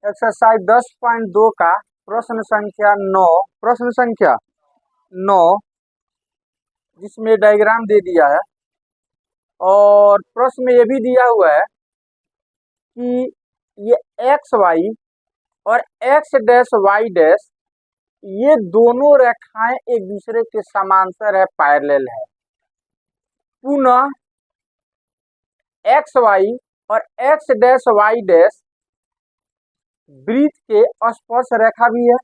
Exercise 10.2 का प्रश्न संख्या 9 जिसमें डायग्राम दे दिया है और प्रश्न में ये भी दिया हुआ है कि ये एक्स वाई और एक्स डैश वाई डैश ये दोनों रेखाएं एक दूसरे के समांतर है, पैरेलल है। पुनः एक्स वाई और एक्स डैश वाई डैश वृत्त के स्पर्श रेखा भी है।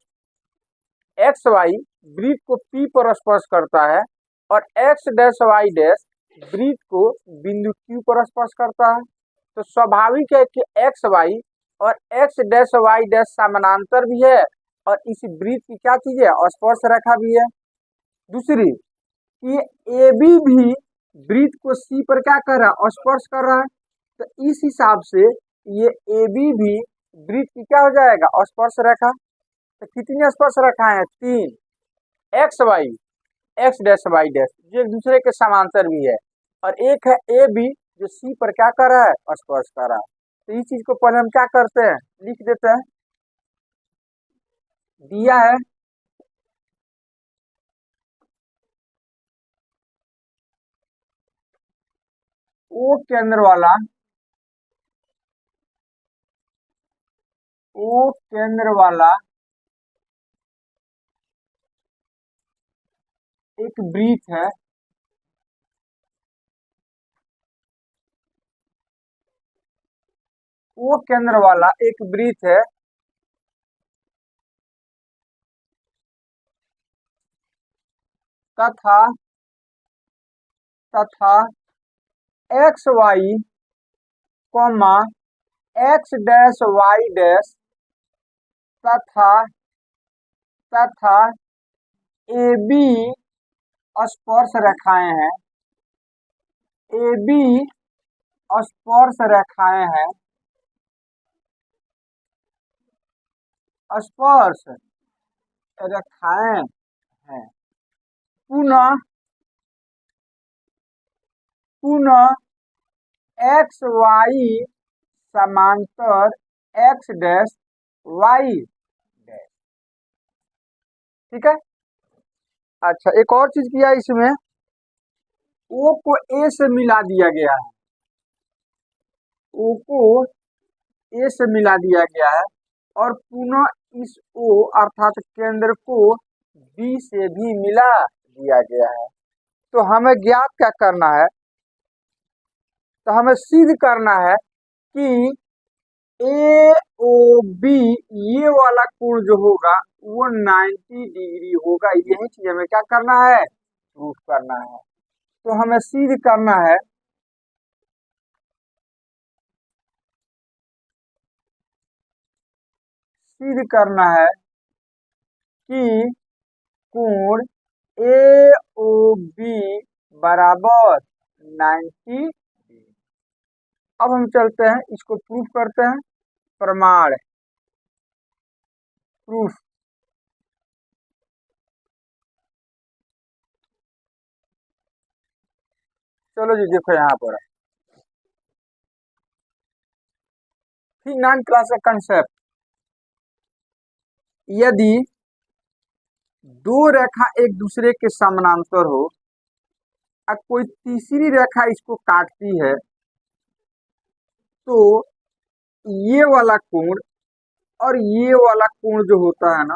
एक्स वाई वृत्त को P पर स्पर्श करता है और एक्स डैश वाई डैश वृत्त को बिंदु Q पर स्पर्श करता है। तो स्वाभाविक है कि एक्स वाई और एक्स डैश वाई डैश समानांतर भी है और इस वृत्त की क्या चीज है, स्पर्श रेखा भी है। दूसरी, ये AB भी वृत्त को C पर क्या कर रहा है, स्पर्श कर रहा है। तो इस हिसाब से ये AB भी वृत्त की क्या हो जाएगा, स्पर्श रेखा। तो कितनी स्पर्श रेखाएं हैं, 3। X Y X dash Y dash जो एक दूसरे के समांतर भी है और एक है AB जो C पर क्या कर रहा है, स्पर्श कर रहा है। तो इस चीज को पहले हम क्या करते हैं, लिख देते हैं। दिया है O केंद्र वाला एक वृत्त है O केंद्र वाला एक वृत्त है तथा X Y comma X dash Y dash तथा AB स्पर्श रेखाएं हैं। AB स्पर्श रेखाएं हैं, स्पर्श रेखाएं हैं। पुनः एक्स वाई समांतर एक्स डैश वाई डैश। ठीक है। अच्छा, एक और चीज किया इसमें, O को A से मिला दिया गया है, O को A से मिला दिया गया है और पुनः इस O अर्थात केंद्र को B से भी मिला दिया गया है। तो हमें ज्ञात क्या करना है, तो हमें सिद्ध करना है कि AOB ये वाला कोण जो होगा वो 90 डिग्री होगा। यही चीज हमें क्या करना है, प्रूफ करना है। तो हमें सिद्ध करना है कि कोण AOB बराबर 90। अब हम चलते हैं, इसको प्रूफ करते हैं। प्रमाण प्रूफ। चलो जी, देखो यहाँ पर 9 क्लास का कंसेप्ट। यदि दो रेखा एक दूसरे के समानांतर हो और कोई तीसरी रेखा इसको काटती है तो ये वाला कोण और ये वाला कोण जो होता है ना,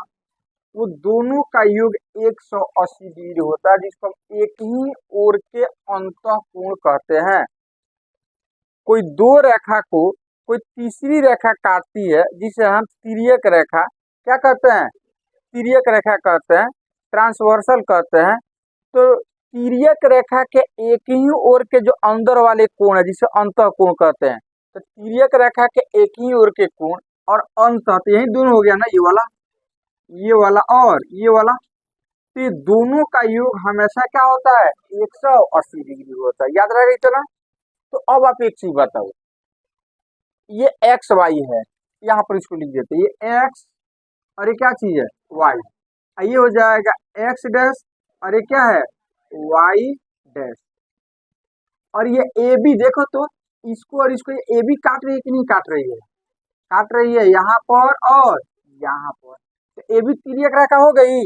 वो दोनों का योग 180 डिग्री होता है, जिसको हम एक ही ओर के अंतः कोण कहते हैं। कोई दो रेखा को कोई तीसरी रेखा काटती है जिसे हम तिर्यक रेखा क्या कहते हैं, तिर्यक रेखा कहते हैं, ट्रांसवर्सल कहते हैं। तो तिर्यक रेखा के एक ही ओर के जो अंदर वाले कोण है जिसे अंतः कोण कहते हैं। तो तिर्यक रेखा के एक ही ओर के कोण और अंतः, तो यही दोनों हो गया ना, ये वाला और ये वाला। तो ये दोनों का योग हमेशा क्या होता है, 180 डिग्री होता है। याद रहेगा इतना। तो अब आप एक चीज बताओ, ये एक्स वाई है, यहाँ पर इसको लिख देते, ये एक्स और ये क्या चीज है, वाई। ये हो जाएगा एक्स डैश और ये क्या है, वाई डैश। और ये ए बी देखो तो इसको और इसको ए बी काट रही है कि नहीं काट रही है, काट रही है यहाँ पर और यहाँ पर, तो ये भी तिर्यक रेखा हो गई।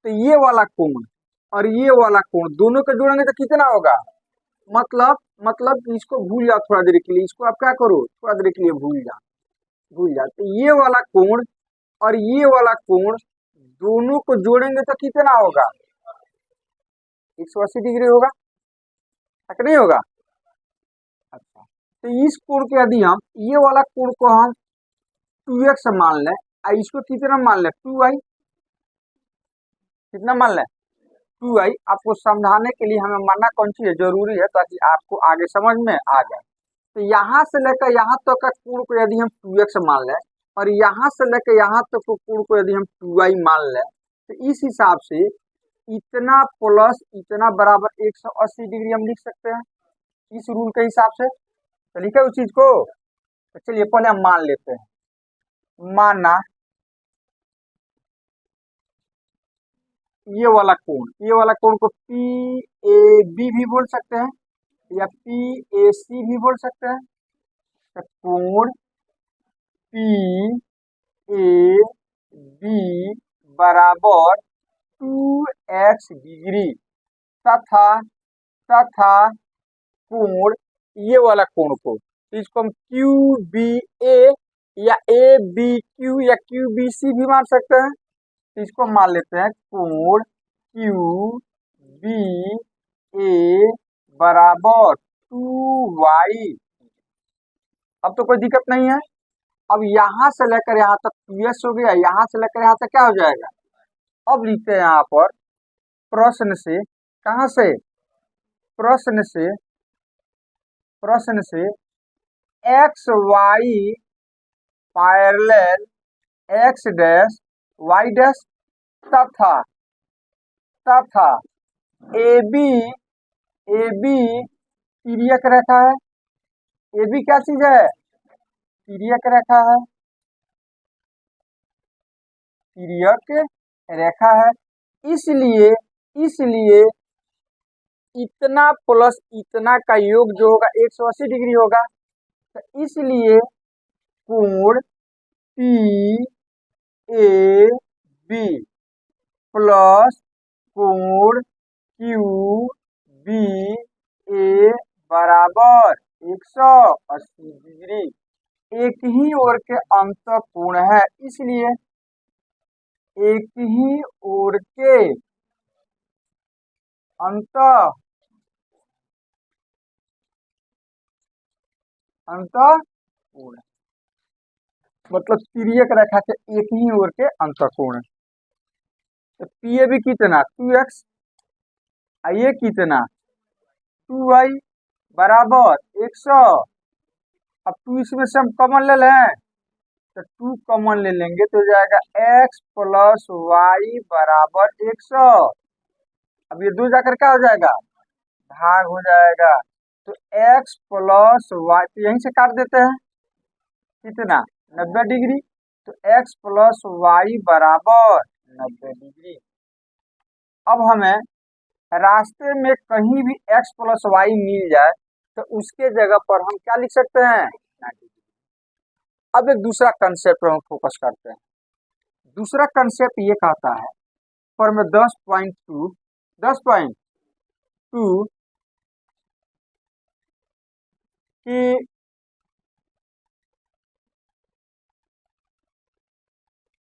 तो ये वाला कोण और ये वाला कोण दोनों को जोड़ेंगे तो कितना होगा, मतलब इसको भूल जाओ थोड़ा देर के लिए, इसको आप क्या करो थोड़ा देर के लिए भूल जाओ। तो ये वाला कोण और ये वाला कोण दोनों को जोड़ेंगे तो कितना होगा, 180 डिग्री होगा, नहीं होगा। अच्छा, तो इस कोण को यदि हम ये वाला कोण को हम 2x मान लें, इसको कितना मान लें 2i, कितना मान लें 2i। आपको समझाने के लिए हमें मानना कौन चीज है जरूरी है, ताकि आपको आगे समझ में आ जाए। तो यहाँ से लेकर यहाँ तक का कोण को यदि हम 2x मान लें और यहाँ से लेकर यहाँ तक को कोण को यदि हम 2i मान लें, तो इस हिसाब से इतना प्लस इतना बराबर 180 डिग्री हम लिख सकते हैं इस रूल के हिसाब से। तो लिखे उस चीज को, तो चलिए पहले हम मान लेते हैं। माना ये वाला कोण को पी ए बी भी बोल सकते हैं या पी ए सी भी बोल सकते हैं। तो कोण पी ए बी बराबर 2x डिग्री तथा कोण ये वाला कोण को, तो इसको हम क्यू बी ए या ए बी क्यू या क्यू बी सी भी मान सकते हैं। तो इसको मान लेते हैं कोण क्यू बी ए बराबर 2y। अब तो कोई दिक्कत नहीं है। अब यहां से लेकर यहाँ तक 2s हो गया, यहाँ से लेकर यहाँ तक क्या हो जाएगा। अब लिखते हैं यहाँ पर प्रश्न से, कहां से, प्रश्न से X Y parallel X dash Y dash तथा ए बी तिर्यक रेखा है। ए बी क्या चीज है, तिर्यक रेखा है, तिर्यक रेखा है। इसलिए इतना प्लस इतना का योग जो होगा 180 डिग्री होगा। तो इसलिए कोण पी ए बी प्लस कोण क्यू बी ए बराबर 180 डिग्री एक ही ओर के अंत कोण है। इसलिए एक ही ओर के अंत कोण मतलब तिर्यक रेखा के एक ही ओर के अंत कोण। तो पी ए बी कितना 2x, ये कितना 2y बराबर 100। अब 2 इसमें से हम कॉमन ले लें, तो 2 कॉमन ले लेंगे तो हो जाएगा x प्लस वाई बराबर 100। अब ये 2 जाकर क्या हो जाएगा, भाग हो जाएगा। तो x प्लस वाई, तो यहीं से काट देते हैं कितना 90 डिग्री। तो x प्लस वाई बराबर 90 डिग्री। अब हमें रास्ते में कहीं भी x प्लस वाई मिल जाए तो उसके जगह पर हम क्या लिख सकते हैं 90 डिग्री। अब एक दूसरा कंसेप्ट पर हम फोकस करते हैं। दूसरा कंसेप्ट ये कहता है पर में 10.2 कि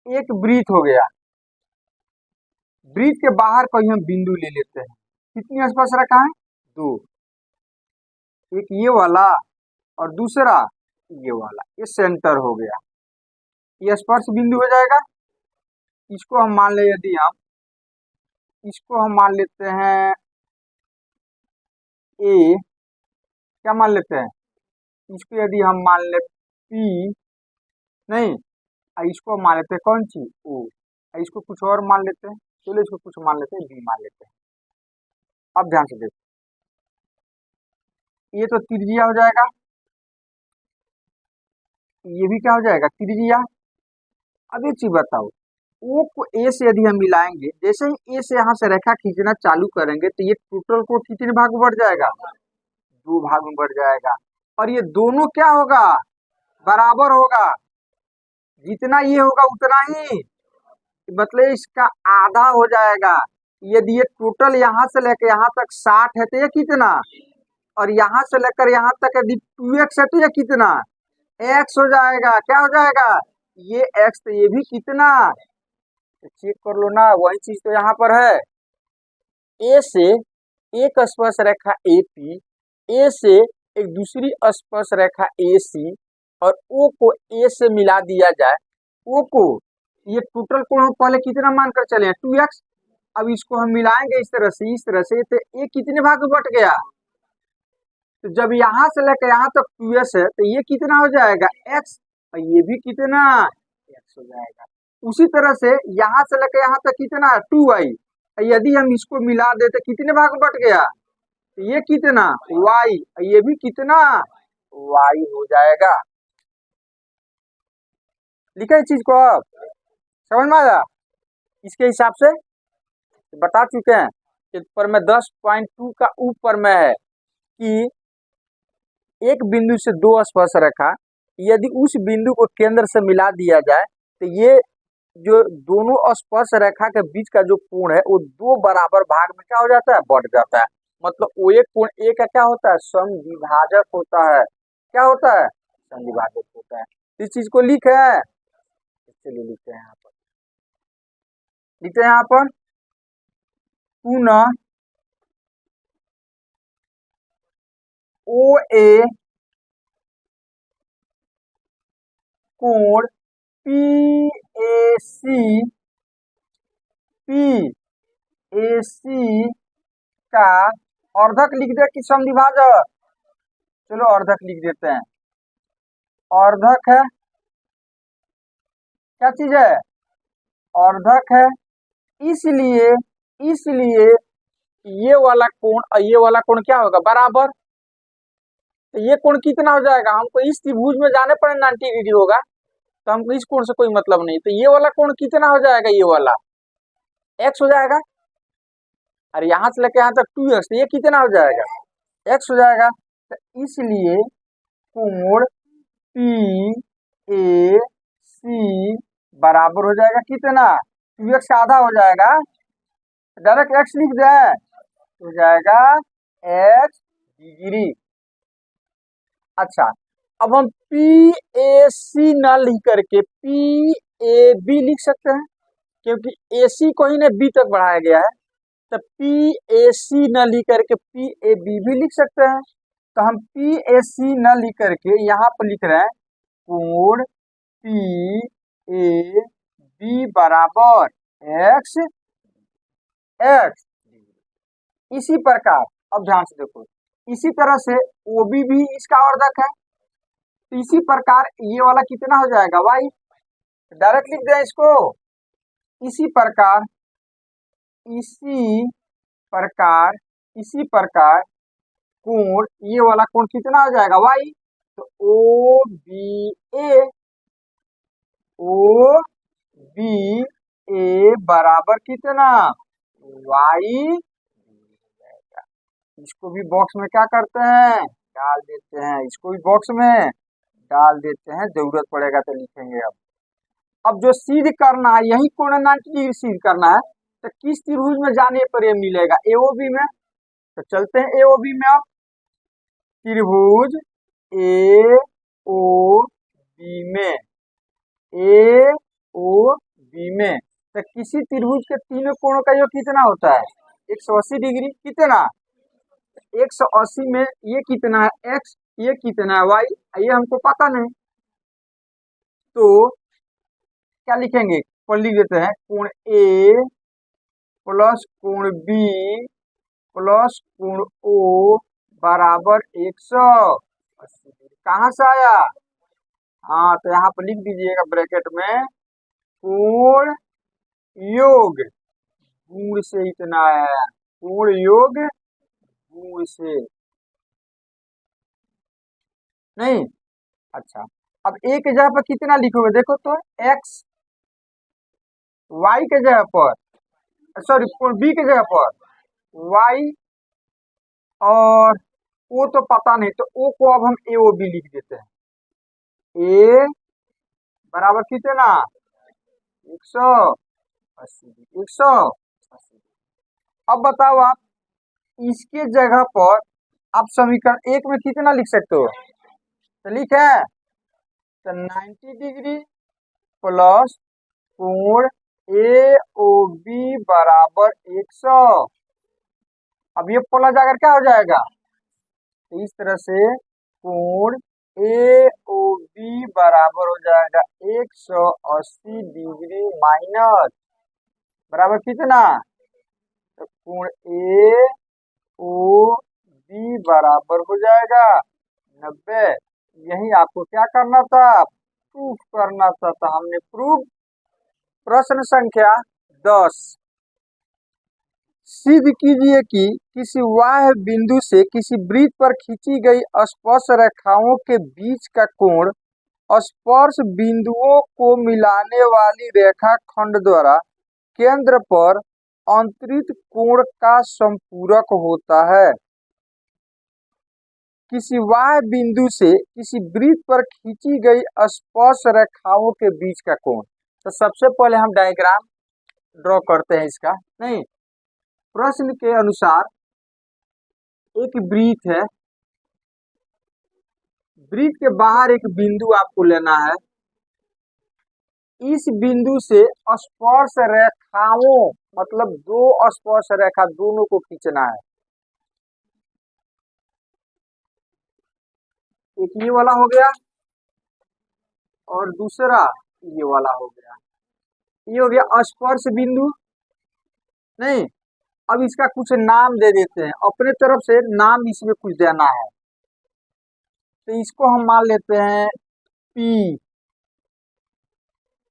एक वृत्त हो गया, वृत्त के बाहर कोई हम बिंदु ले लेते हैं। कितनी स्पर्श रेखा है 2, एक ये वाला और दूसरा ये वाला, ये सेंटर हो गया, ये स्पर्श बिंदु हो जाएगा। इसको हम मान ले, यदि हम इसको हम मान लेते हैं ए, क्या मान लेते हैं, इसको यदि हम मान ले पी, नहीं इसको मान लेते हैं कौन सी ओ, इसको कुछ और मान लेते हैं, चलो इसको कुछ मान लेते हैं बी मान लेते हैं। अब ध्यान से देखो, ये तो त्रिज्या हो जाएगा, ये भी क्या हो जाएगा त्रिज्या। अब एक चीज बताओ, ओ को ए से यदि हम मिलाएंगे, जैसे ही ए से यहाँ से रेखा खींचना चालू करेंगे तो ये टोटल को कितने भाग में बढ़ जाएगा, 2 भाग में बढ़ जाएगा। और ये दोनों क्या होगा बराबर होगा, जितना ये होगा उतना ही, मतलब इसका आधा हो जाएगा। यदि ये टोटल यहाँ से लेकर यहाँ तक 60 है तो ये कितना, और यहाँ से लेकर यहाँ तक यदि 2x है तो ये कितना, x हो जाएगा। क्या हो जाएगा, ये x, तो ये भी कितना, तो चेक कर लो ना, वही चीज तो यहाँ पर है। ए से एक स्पर्श रेखा AP, ए से एक दूसरी स्पर्श रेखा AC, और O को A से मिला दिया जाए, O को, ये टोटल कोण हम पहले कितना मानकर चले हैं, 2x। अब इसको हम मिलाएंगे इस तरह से, तो ये कितने भाग में बट गया, तो जब यहाँ से लेकर यहाँ तक 2s है तो ये कितना हो जाएगा, x, और ये भी कितना, x हो जाएगा। उसी तरह से यहाँ से लेकर यहाँ तक कितना, 2y, यदि हम इसको मिला देते कितने भाग में बट गया, तो ये कितना, y, ये भी कितना, y हो जाएगा। लिखा इस चीज को, अब समझ में आया। इसके हिसाब से बता चुके हैं कि पर में 10.2 का ऊपर में है कि एक बिंदु से दो स्पर्श रेखा, यदि उस बिंदु को केंद्र से मिला दिया जाए तो ये जो दोनों स्पर्श रेखा के बीच का जो कोण है वो दो बराबर भाग में क्या हो जाता है, बढ़ जाता है। मतलब वो एक कोण ए का क्या होता है, समविभाजक होता है। क्या होता है, समविभाजक होता है। इस चीज को लिखे है, चलिए लिखते हैं यहाँ पर, लिखते हैं यहाँ पर, पुनः ओ ए कोण PAC का अर्धक लिख दे कि समविभाजक, चलो अर्धक लिख देते हैं। अर्धक है, क्या चीज है, अर्धक है। इसलिए इसलिए ये वाला कोण और ये वाला कोण क्या होगा, बराबर। तो ये कोण कितना हो जाएगा, हमको इस त्रिभुज में जाने पर 90 डिग्री होगा, तो हमको इस कोण से कोई मतलब नहीं। तो ये वाला कोण कितना हो जाएगा, ये वाला x हो जाएगा, और यहाँ से लेकर यहाँ तक 2x, तो ये कितना हो जाएगा, x हो जाएगा। तो इसलिए कोण PAC बराबर हो जाएगा कितना, 2x का आधा हो जाएगा, डायरेक्ट x लिख दे, हो जाएगा x डिग्री। अच्छा, अब हम PAC न लिख करके PAB लिख सकते हैं, क्योंकि AC को ही ने B तक बढ़ाया गया है। तो PAC न लिख करके PAB भी लिख सकते हैं। तो हम PAC न लिख करके यहाँ पर लिख रहे हैं कोण PAB बराबर x। इसी प्रकार अब ध्यान से देखो, इसी तरह से OB भी इसका अर्धक है, तो इसी प्रकार ये वाला कितना हो जाएगा, y। डायरेक्ट लिख दें इसको। इसी प्रकार कोण, ये वाला कोण कितना हो जाएगा, y। तो OBA बराबर कितना, y। इसको भी बॉक्स में क्या करते हैं, डाल देते हैं, इसको भी बॉक्स में डाल देते हैं, जरूरत पड़ेगा तो लिखेंगे। अब जो सिद्ध करना है, यही कोण 90 डिग्री सिद्ध करना है, तो किस त्रिभुज में जाने पर ये मिलेगा, AOB में। तो चलते हैं AOB में। अब त्रिभुज AOB में तो किसी त्रिभुज के तीनों कोणों का योग कितना होता है, 180 डिग्री। कितना, 180 में ये कितना है, x, ये कितना है, y, ये हमको पता नहीं। तो क्या लिखेंगे, पर लिख देते हैं कोण A प्लस कोण B प्लस कोण O बराबर 180। कहाँ से आया, हाँ, तो यहाँ पर लिख दीजिएगा ब्रैकेट में, कोण योग गुण से इतना है, कोण योग गुण से नहीं। अच्छा, अब a के जगह पर कितना लिखोगे, देखो तो x, y के जगह पर, सॉरी कोण B के जगह पर y, और O तो पता नहीं, तो O को अब हम AOB लिख देते हैं। ए बराबर कितना 180, 180। अब बताओ आप इसके जगह पर आप समीकरण एक में कितना लिख सकते हो, तो लिखे तो 90 डिग्री प्लस कोण ए ओ बी बराबर 100। अब ये प्लस जाकर क्या हो जाएगा, तो इस तरह से कोण ए ओ बी बराबर हो जाएगा 180 डिग्री माइनस बराबर कितना, तो कोण ए ओ बी बराबर हो जाएगा 90। यही आपको क्या करना था, प्रूफ करना था, तो हमने प्रूफ। प्रश्न संख्या 10, सिद्ध कीजिए कि किसी बाह्य बिंदु से किसी वृत्त पर खींची गई स्पर्श रेखाओं के बीच का कोण स्पर्श बिंदुओं को मिलाने वाली रेखा खंड द्वारा केंद्र पर अंतरित कोण का संपूरक होता है। किसी बाह्य बिंदु से किसी वृत्त पर खींची गई स्पर्श रेखाओं के बीच का कोण, तो सबसे पहले हम डायग्राम ड्रॉ करते हैं इसका। नहीं, प्रश्न के अनुसार एक वृत्त है, वृत्त के बाहर एक बिंदु आपको लेना है, इस बिंदु से स्पर्श रेखाओं मतलब दो स्पर्श रेखा दोनों को खींचना है। एक ये वाला हो गया और दूसरा ये वाला हो गया, ये हो गया स्पर्श बिंदु। नहीं, अब इसका कुछ नाम दे देते हैं, अपने तरफ से नाम इसमें कुछ देना है, तो इसको हम मान लेते हैं P।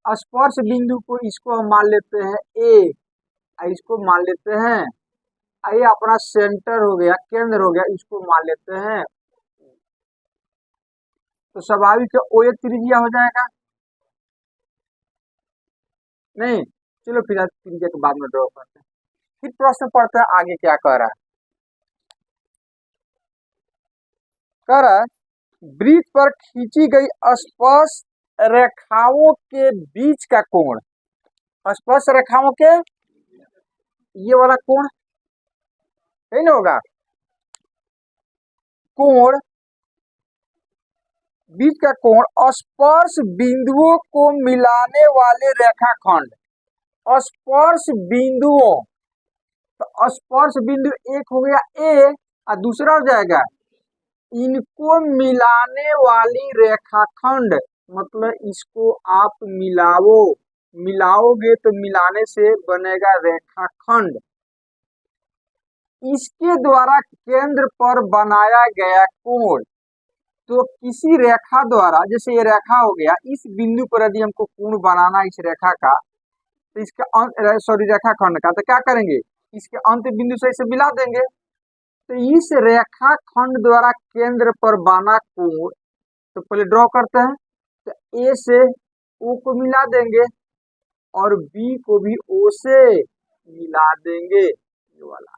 स्पर्श बिंदु को इसको हम मान लेते हैं A, इसको मान लेते हैं, ये अपना सेंटर हो गया, केंद्र हो गया, इसको मान लेते हैं। तो स्वाभाविक ओ एक त्रिज्या हो जाएगा। नहीं, चलो फिर त्रिज्या के बाद में ड्रॉ करते हैं। फिर प्रश्न पढ़ते हैं आगे क्या कह रहा है। कह रहा है वृत्त पर खींची गई स्पर्श रेखाओं के बीच का कोण, स्पर्श रेखाओं के ये वाला कोण है ना होगा, कोण बीच का कोण स्पर्श बिंदुओं को मिलाने वाले रेखाखंड, स्पर्श बिंदुओं, तो स्पर्श बिंदु एक हो गया ए और दूसरा हो जाएगा इनको मिलाने वाली रेखाखंड, मतलब इसको आप मिलाओ, मिलाओगे तो मिलाने से बनेगा रेखाखंड। इसके द्वारा केंद्र पर बनाया गया कोण, तो किसी रेखा द्वारा, जैसे ये रेखा हो गया, इस बिंदु पर यदि हमको कोण बनाना इस रेखा का, तो इसका रेखाखंड का, तो क्या करेंगे, इसके अंत बिंदु से इसे मिला देंगे। तो इस रेखा खंड द्वारा केंद्र पर बना कोण, तो पहले ड्रॉ करते हैं, तो ए से ओ को मिला देंगे और बी को भी ओ से मिला देंगे, ये वाला।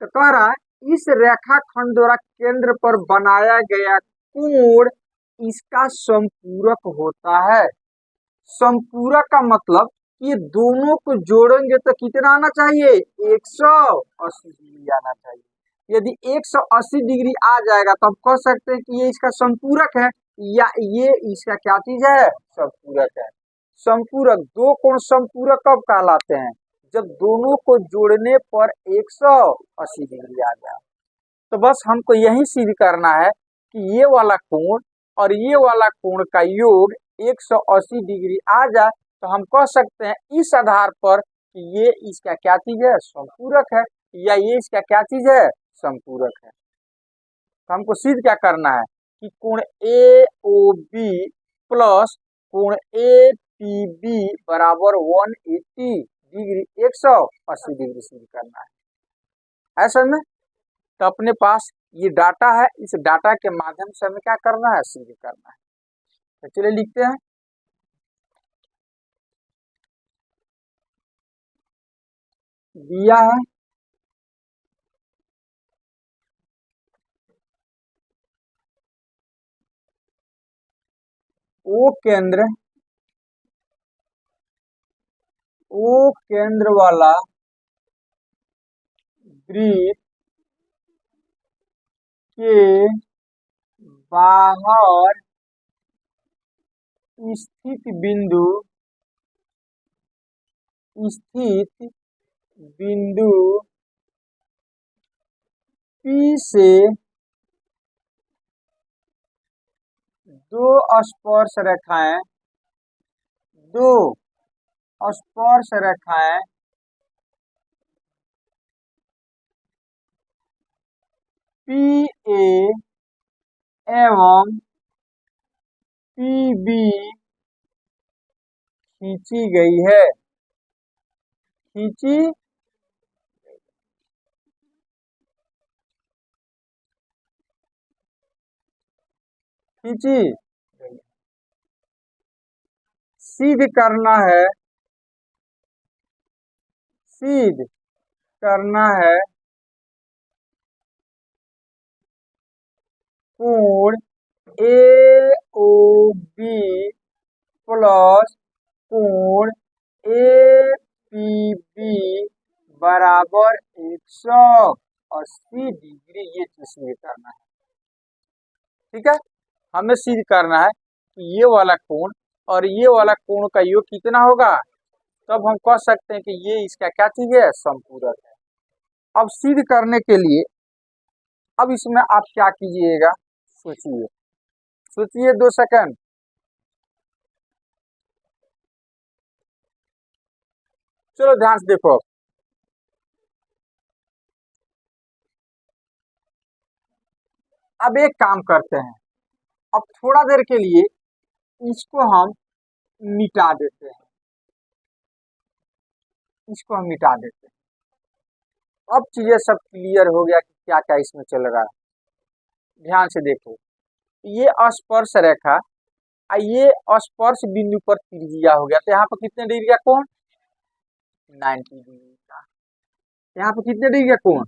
तो कह रहा है इस रेखा खंड द्वारा केंद्र पर बनाया गया कोण इसका संपूरक होता है। संपूरक का मतलब ये दोनों को जोड़ेंगे तो कितना आना चाहिए, 180 डिग्री आना चाहिए। यदि 180 डिग्री आ जाएगा तो हम कह सकते हैं कि ये इसका संपूरक है, या ये इसका क्या चीज है, संपूरक है। संपूरक, दो कोण संपूरक कब कहलाते हैं, जब दोनों को जोड़ने पर 180 डिग्री आ जाए। तो बस हमको यही सिद्ध करना है कि ये वाला कोण और ये वाला कोण का योग 180 डिग्री आ जाए, तो हम कह सकते हैं इस आधार पर कि ये इसका क्या चीज है, संपूरक है, या ये इसका क्या चीज है, संपूरक है। तो हमको सिद्ध क्या करना है कि कोण ए ओ बी प्लस कोण ए पी बी बराबर 180 डिग्री 180 डिग्री सिद्ध करना है ऐसा में। तो अपने पास ये डाटा है, इस डाटा के माध्यम से हमें क्या करना है, सिद्ध करना है। तो चलिए लिखते हैं, दिया है ओ केंद्र वाला वृत्त के बाहर स्थित बिंदु P से दो स्पर्श रेखाएं PA एवं PB खींची गई है। खींची सिद्ध करना है कोण AOB प्लस कोण APB बराबर 180 डिग्री। ये चीज सिद्ध करना है। ठीक है, हमें सिद्ध करना है कि ये वाला कोण और ये वाला कोण का योग कितना होगा, तब हम कह सकते हैं कि ये इसका क्या चीज है, समपूरक है। अब सिद्ध करने के लिए अब इसमें आप क्या कीजिएगा, सोचिए 2 सेकंड। चलो ध्यान से देखो। अब एक काम करते हैं, अब थोड़ा देर के लिए इसको हम मिटा देते हैं। अब चीजें सब क्लियर हो गया कि क्या क्या इसमें चल रहा है। ध्यान से देखो, ये स्पर्श रेखा, ये स्पर्श बिंदु पर त्रिज्या हो गया, तो यहाँ पर कितने डिग्री का कोण, 90 डिग्री का। यहाँ पर कितने डिग्री का कोण,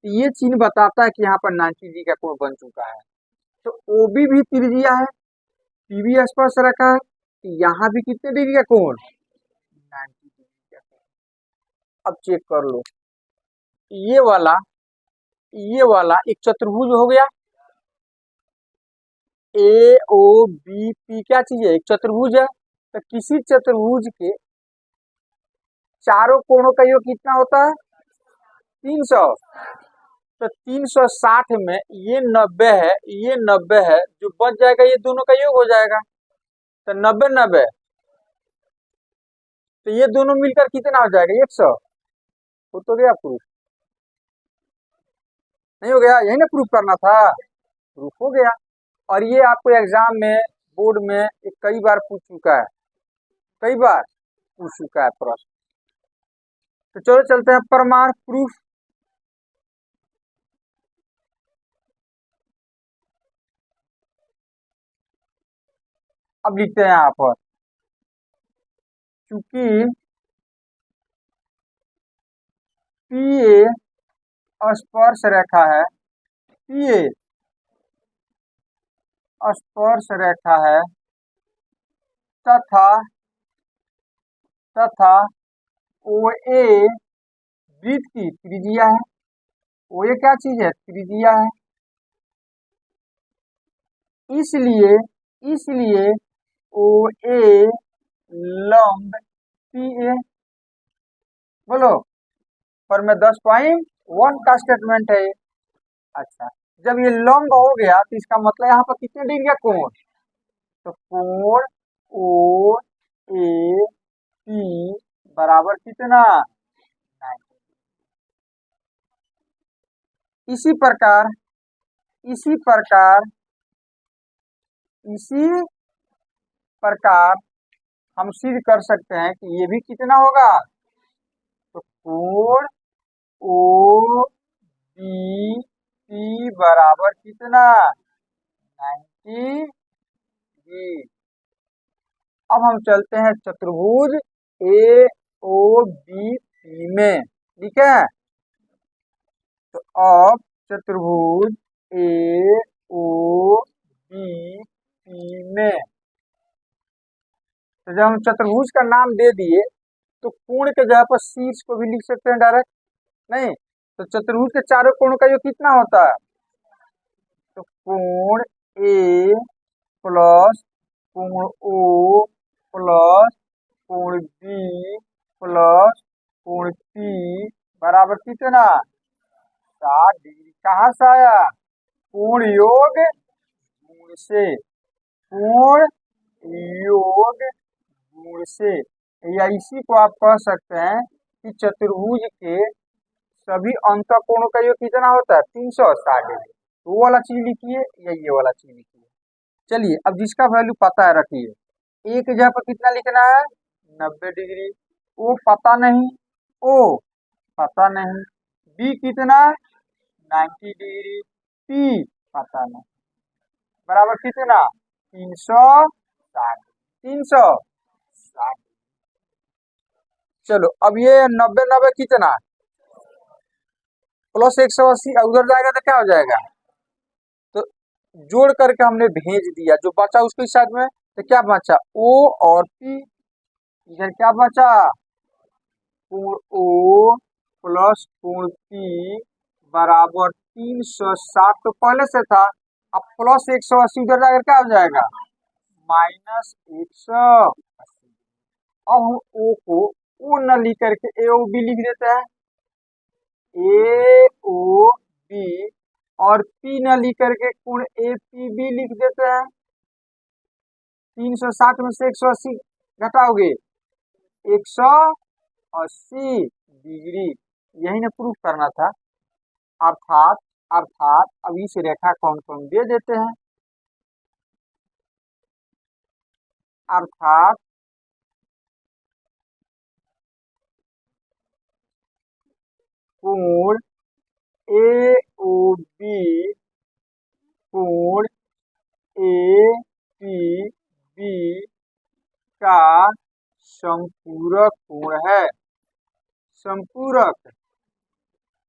ये चिन्ह बताता है कि यहाँ पर 90 डिग्री का कोण बन चुका है। तो OB भी त्रिज्या है, PB स्पर्श रेखा है, तो यहाँ भी कितने डिग्री का कोण, 90 डिग्री का कोण। अब चेक कर लो, ये वाला एक चतुर्भुज हो गया। AOBP क्या चीज है, एक चतुर्भुज है। तो किसी चतुर्भुज के चारों कोणों का योग कितना होता है, 300। तो 360 में ये 90 है, ये 90 है, जो बच जाएगा ये दोनों का योग हो जाएगा। तो 90-90, तो ये दोनों मिलकर कितना हो जाएगा, 100। तो गया प्रूफ, नहीं हो गया, यही ना प्रूफ करना था, प्रूफ हो गया। और ये आपको एग्जाम में, बोर्ड में कई बार पूछ चुका है, प्रश्न। तो चलो चलते हैं प्रमाण, प्रूफ। अब लिखते हैं यहाँ पर, चूंकि PA स्पर्श रेखा है, तथा OA वृत्त की त्रिज्या है। OA क्या चीज है, त्रिज्या है। इसलिए OA लंब PA, बोलो, पर में 10.1 का स्टेटमेंट है। अच्छा, जब ये लंब हो गया तो इसका मतलब यहाँ पर कितने डिग्री का कोण, तो कोण OAP बराबर कितना, 90। इसी प्रकार हम सिद्ध कर सकते हैं कि ये भी कितना होगा, तो कोण OBP बराबर कितना, 90 डिग्री। अब हम चलते हैं चतुर्भुज AOBP में, ठीक है। तो अब चतुर्भुज AOBP में तो जब हम चतुर्भुज का नाम दे दिए तो कोण के जगह पर शीर्ष को भी लिख सकते हैं डायरेक्ट, नहीं? तो चतुर्भुज के चारों कोण का योग कितना होता है? तो कोण ए प्लस कोण ओ प्लस कोण बी प्लस कोण पी बराबर कितना? 60 डिग्री। कहाँ से आया? कोण योग गुण से, कोण योग गुण से। या इसी को आप कह सकते हैं कि चतुर्भुज के सभी अंत कोणों का योग कितना होता है? 360 डिग्री। तो वो वाला चीज लिखिए या ये वाला चीज लिखिए। चलिए अब जिसका वैल्यू पता है रखिए। ए के जगह पर कितना लिखना है? 90 डिग्री। ओ पता नहीं, ओ पता नहीं। बी कितना? 90 डिग्री। पी पता नहीं। बराबर कितना? 360। 360। चलो अब ये 90 90 कितना? प्लस 180। उधर जाएगा तो क्या हो जाएगा? तो जोड़ करके हमने भेज दिया, जो बचा उसके साथ में तो क्या बचा? ओ और पी। इधर क्या बचा? कोण ओ प्लस कोण पी बराबर 360। तो पहले से था, अब प्लस 180 उधर जाकर क्या हो जाएगा? माइनस 180। अब हम ओ को ओ न लिख करके ए ओ बी लिख देते हैं, ए ओ बी, और पी न लिख करके कोण ए पी बी लिख देते हैं। 360 में से 180 घटाओगे 180 डिग्री। यही ना प्रूफ करना था। अर्थात अर्थात अब इस रेखा को हम दे देते हैं। अर्थात कोण ए ओ बी कोण ए पी बी का संपूरक कोण है। संपूरक